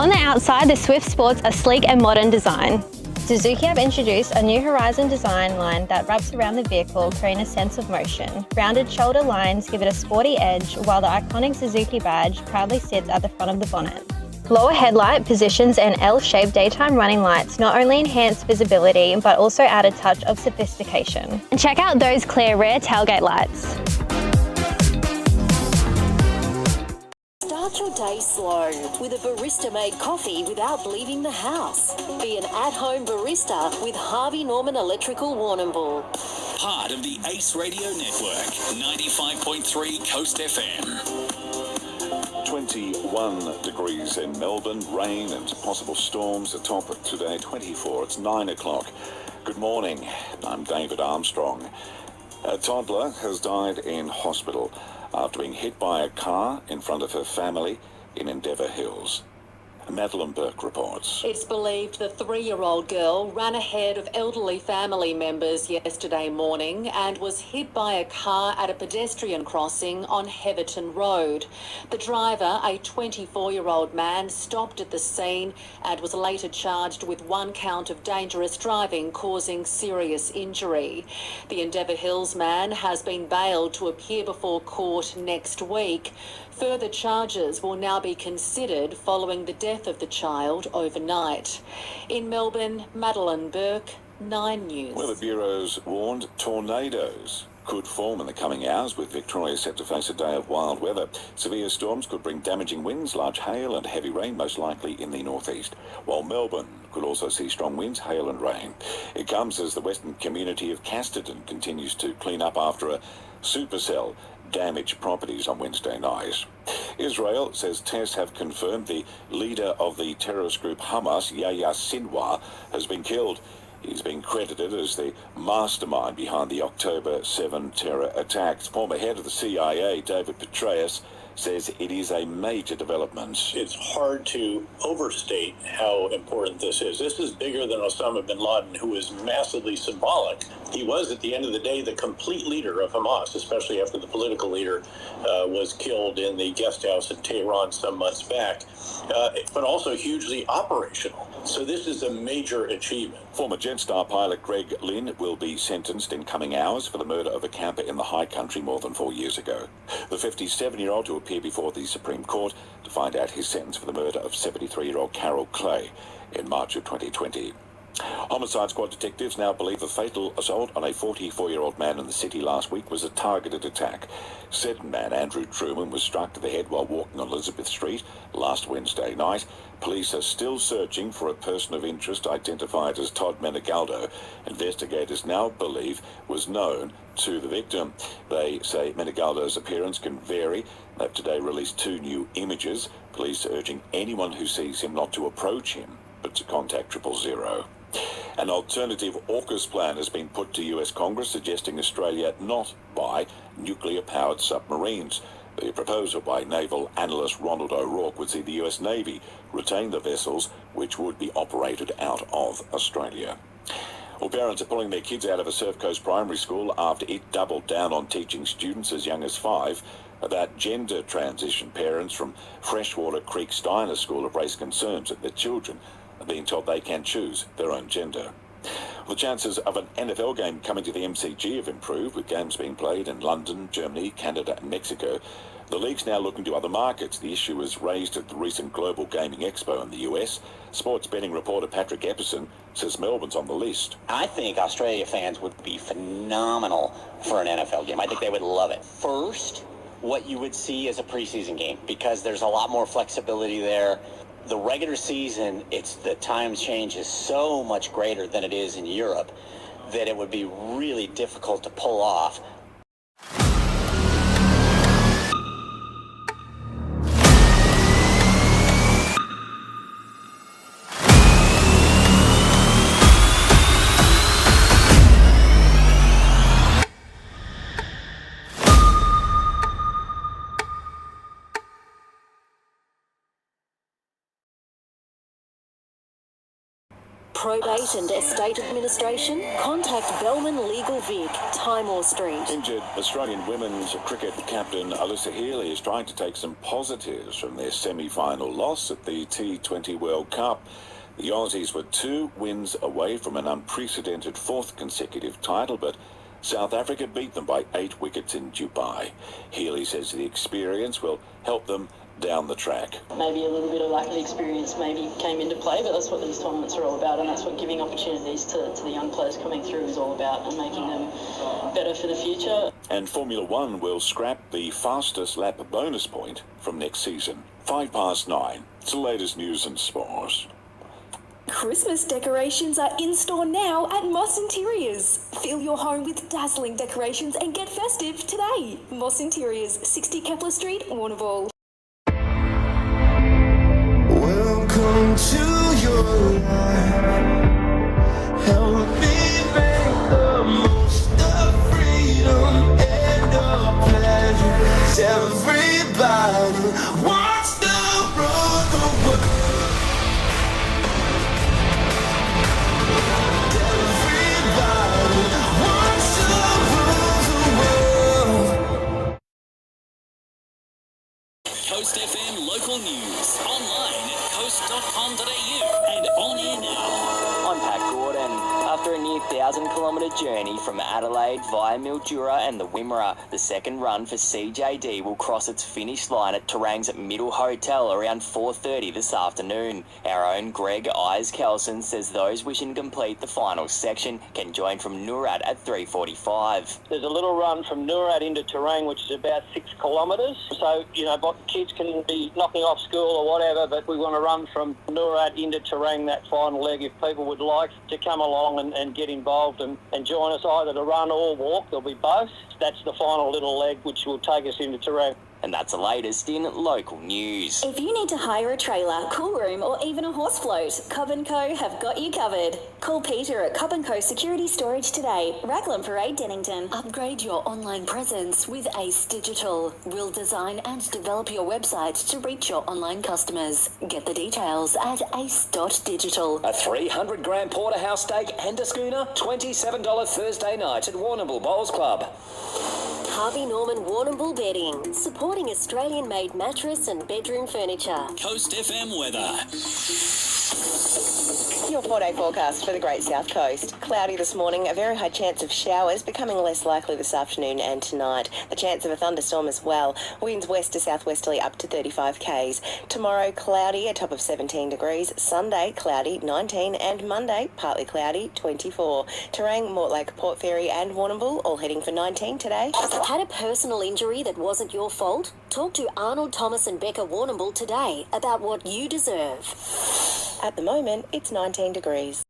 On the outside, the Swift sports a sleek and modern design. Suzuki have introduced a new Horizon design line that wraps around the vehicle, creating a sense of motion. Rounded shoulder lines give it a sporty edge, while the iconic Suzuki badge proudly sits at the front of the bonnet. Lower headlight positions and L-shaped daytime running lights not only enhance visibility, but also add a touch of sophistication. And check out those clear rear tailgate lights. Start your day slow with a barista-made coffee without leaving the house. Be an at-home barista with Harvey Norman Electrical Warrnambool. Part of the Ace Radio Network, 95.3 Coast FM. 21 degrees in Melbourne, rain and possible storms. The top of today, 24. It's 9 o'clock. Good morning. I'm David Armstrong. A toddler has died in hospital after being hit by a car in front of her family in Endeavour Hills. Madeline Burke reports. It's believed the 3-year-old girl ran ahead of elderly family members yesterday morning and was hit by a car at a pedestrian crossing on Heatherton Road. The driver, a 24-year-old man, stopped at the scene and was later charged with 1 count of dangerous driving causing serious injury. The Endeavour Hills man has been bailed to appear before court next week. Further charges will now be considered following the death of the child overnight. In Melbourne, Madeline Burke, 9 News. Weather bureaus warned tornadoes could form in the coming hours, with Victoria set to face a day of wild weather. Severe storms could bring damaging winds, large hail and heavy rain, most likely in the northeast, while Melbourne could also see strong winds, hail and rain. It comes as the western community of Casterton continues to clean up after a supercell damaged properties on Wednesday night. Israel says tests have confirmed the leader of the terrorist group Hamas, Yahya Sinwar, has been killed. He's been credited as the mastermind behind the October 7 terror attacks. Former head of the CIA, David Petraeus, says it is a major development. It's hard to overstate how important this is. This is bigger than Osama bin Laden, who is massively symbolic. He was, at the end of the day, the complete leader of Hamas, especially after the political leader was killed in the guest house in Tehran some months back, but also hugely operational. So this is a major achievement. Former Jetstar pilot Greg Lynn will be sentenced in coming hours for the murder of a camper in the high country more than 4 years ago. The 57-year-old to appear before the Supreme Court to find out his sentence for the murder of 73-year-old Carol Clay in March of 2020. Homicide squad detectives now believe the fatal assault on a 44-year-old man in the city last week was a targeted attack. Said man Andrew Truman was struck to the head while walking on Elizabeth Street last Wednesday night. Police are still searching for a person of interest identified as Todd Menegaldo. Investigators now believe was known to the victim. They say Menegaldo's appearance can vary. They've today released 2 new images. Police urging anyone who sees him not to approach him, but to contact 000. An alternative AUKUS plan has been put to US Congress, suggesting Australia not buy nuclear-powered submarines. The proposal by naval analyst Ronald O'Rourke would see the US Navy retain the vessels, which would be operated out of Australia. Well, parents are pulling their kids out of a Surf Coast primary school after it doubled down on teaching students as young as 5 about gender transition. Parents from Freshwater Creek Steiner School have raised concerns that their children are being told they can choose their own gender. The chances of an NFL game coming to the MCG have improved, with games being played in London, Germany, Canada and Mexico. The league's now looking to other markets. The issue was raised at the recent Global Gaming Expo in the US. Sports betting reporter Patrick Epperson says Melbourne's on the list. I think Australia fans would be phenomenal for an NFL game. I think they would love it. First, what you would see is a preseason game, because there's a lot more flexibility there. The regular season, the time change is so much greater than it is in Europe that it would be really difficult to pull off. probate and estate administration? Contact Bellman Legal Vic, Timor Street. Injured Australian women's cricket captain Alyssa Healy is trying to take some positives from their semi-final loss at the T20 World Cup. The Aussies were 2 wins away from an unprecedented 4th consecutive title, but South Africa beat them by 8 wickets in Dubai. Healy says the experience will help them down the track. Maybe a little bit of lack of experience maybe came into play, but that's what these tournaments are all about, and that's what giving opportunities to the young players coming through is all about, and making them better for the future. And Formula One will scrap the fastest lap bonus point from next season. 9:05. It's the latest news and sports. Christmas decorations are in store now at Moss Interiors. Fill your home with dazzling decorations and get festive today. Moss Interiors, 60 Kepler Street, Warrnambool. Welcome to your life. Help me make the most of freedom and of pleasure. Everybody wants to rule the world. Everybody wants to rule the world. Coast FM local news. Online at coast.com.au and on air now. I'm Pat Gordon. After a near 1,000-kilometre journey from Adelaide via Mildura and the Wimmera, the second run for CJD will cross its finish line at Terang's Middle Hotel around 4:30 this afternoon. Our own Greg Eyes-Kelson says those wishing to complete the final section can join from Noorat at 3:45. There's a little run from Noorat into Terang, which is about 6 kilometres. So, kids can be knocking off school or whatever, but we want to run from Noorat into Terang, that final leg. If people would like to come along and get involved and join us either to run or walk, there'll be both. That's the final little leg which will take us into Terang. And that's the latest in local news. If you need to hire a trailer, cool room or even a horse float, Cobb & Co have got you covered. Call Peter at Cobb & Co Security Storage today, Raglan Parade, Dennington. Upgrade your online presence with Ace Digital. We'll design and develop your website to reach your online customers. Get the details at ace.digital. A 300-gram porterhouse steak and a schooner, $27 Thursday night at Warrnambool Bowls Club. Harvey Norman Warrnambool Bedding, supporting Australian-made mattress and bedroom furniture. Coast FM weather. Your 4-day forecast for the Great South Coast. Cloudy this morning, a very high chance of showers, becoming less likely this afternoon and tonight. The chance of a thunderstorm as well. Winds west to southwesterly up to 35 k's. Tomorrow, cloudy, a top of 17 degrees. Sunday, cloudy, 19. And Monday, partly cloudy, 24. Terang, Mortlake, Port Fairy and Warrnambool, all heading for 19 today. Had a personal injury that wasn't your fault? Talk to Arnold, Thomas and Becca Warrnambool today about what you deserve. At the moment, it's 19 degrees.